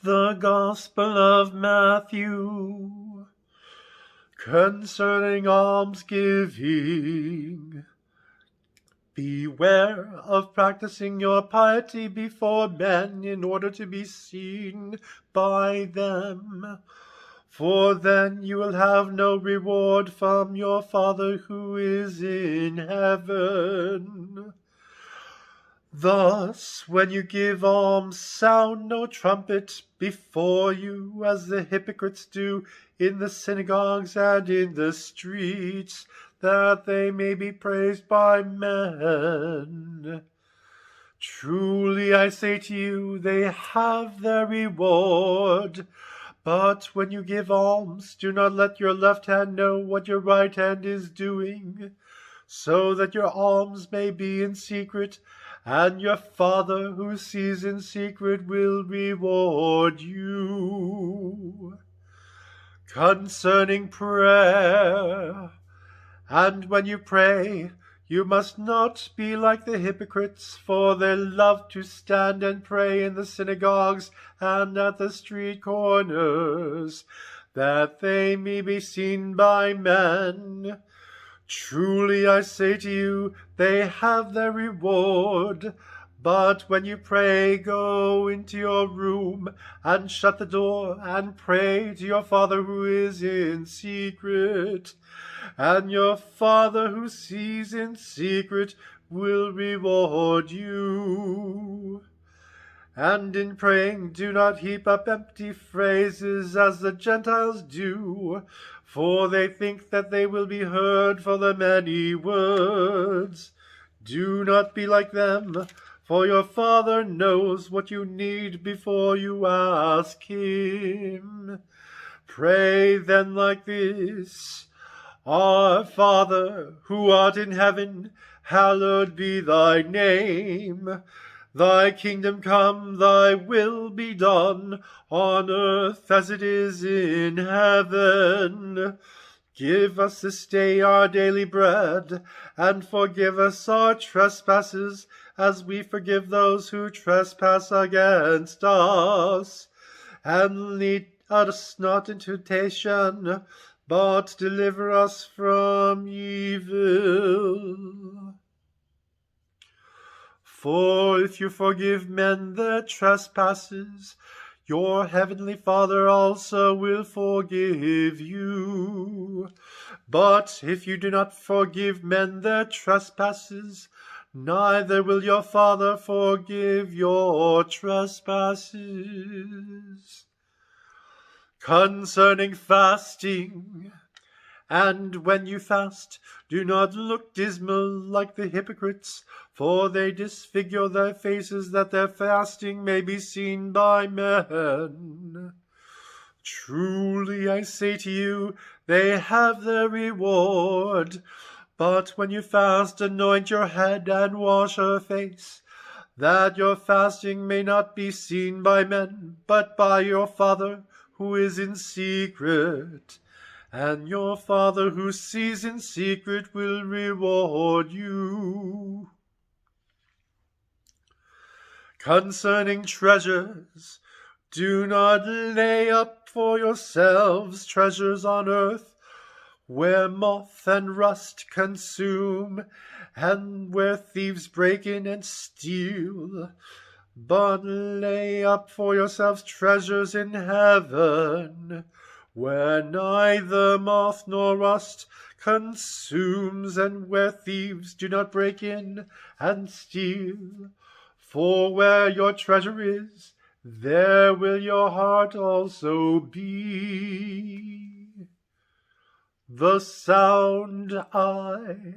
The Gospel of Matthew, concerning almsgiving. Beware of practicing your piety before men in order to be seen by them, for then you will have no reward from your Father who is in heaven. Thus, when you give alms, sound no trumpet before you, as the hypocrites do in the synagogues and in the streets, that they may be praised by men. Truly I say to you, they have their reward. But when you give alms, do not let your left hand know what your right hand is doing, so that your alms may be in secret, and your Father who sees in secret will reward you. Concerning prayer, and when you pray, you must not be like the hypocrites, for they love to stand and pray in the synagogues and at the street corners, that they may be seen by men. Truly I say to you, they have their reward. But when you pray, go into your room and shut the door and pray to your Father who is in secret. And your Father who sees in secret will reward you. And in praying, do not heap up empty phrases as the Gentiles do, for they think that they will be heard for their many words. Do not be like them, for your Father knows what you need before you ask him. Pray then like this: Our Father, who art in heaven, hallowed be thy name. Thy kingdom come, thy will be done, on earth as it is in heaven. Give us this day our daily bread, and forgive us our trespasses, as we forgive those who trespass against us. And lead us not into temptation, but deliver us from evil. For if you forgive men their trespasses, your heavenly Father also will forgive you. But if you do not forgive men their trespasses, neither will your Father forgive your trespasses. Concerning fasting, and when you fast, do not look dismal like the hypocrites, for they disfigure their faces that their fasting may be seen by men. Truly I say to you, they have their reward. But when you fast, anoint your head and wash your face, that your fasting may not be seen by men, but by your Father who is in secret. And your Father who sees in secret will reward you. Concerning treasures, do not lay up for yourselves treasures on earth, where moth and rust consume, and where thieves break in and steal. But lay up for yourselves treasures in heaven, where neither moth nor rust consumes, and where thieves do not break in and steal. For where your treasure is, there will your heart also be. The sound eye.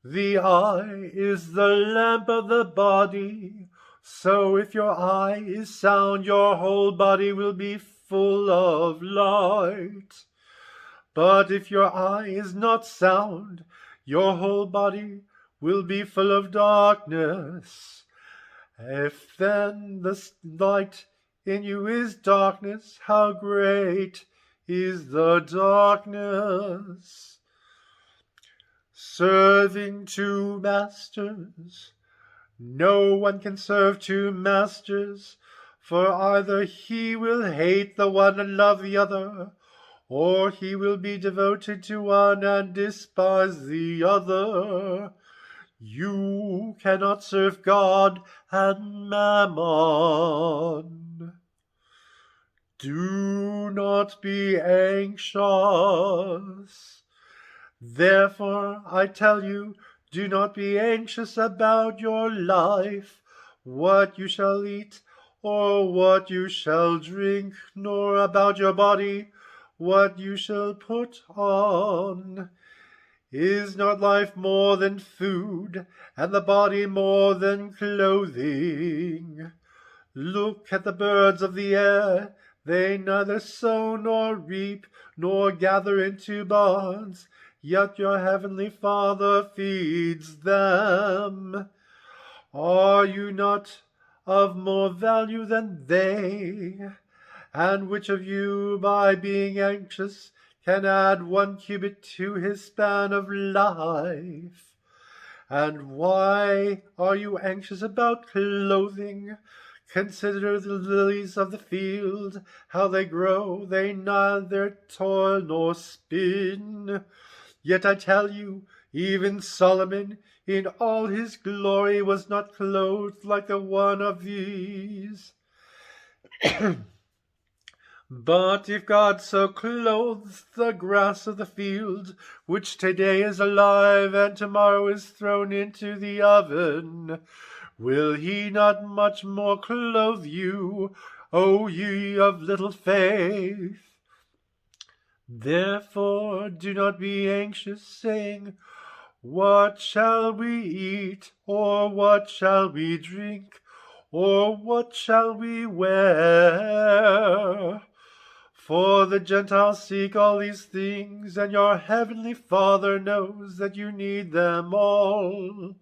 The eye is the lamp of the body. So if your eye is sound, your whole body will be full of light. But if your eye is not sound, your whole body will be full of darkness. If then the light in you is darkness, how great is the darkness! Serving two masters. No one can serve two masters, For either he will hate the one and love the other, or he will be devoted to one and despise the other. You cannot serve God and Mammon. Do not be anxious. Therefore, I tell you, do not be anxious about your life, what you shall eat, or what you shall drink, nor about your body, what you shall put on. Is not life more than food, and the body more than clothing? Look at the birds of the air. They neither sow nor reap, nor gather into barns, yet your heavenly Father feeds them. Are you not of more value than they? And which of you, by being anxious, can add 1 cubit to his span of life? And why are you anxious about clothing? Consider the lilies of the field, how they grow, they neither toil nor spin. Yet I tell you, even Solomon in all his glory was not clothed like the one of these. But if God so clothes the grass of the field, which today is alive and tomorrow is thrown into the oven, will he not much more clothe you, O ye of little faith? Therefore do not be anxious, saying, what shall we eat, or what shall we drink, or what shall we wear? For the Gentiles seek all these things, and your heavenly Father knows that you need them all.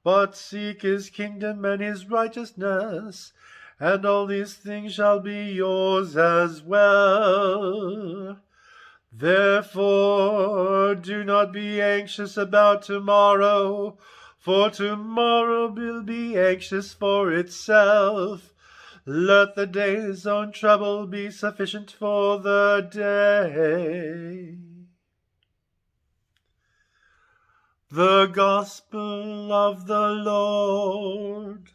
But seek his kingdom and his righteousness, and all these things shall be yours as well. Therefore do not be anxious about tomorrow, for tomorrow will be anxious for itself. Let the day's own trouble be sufficient for the day. The Gospel of the Lord.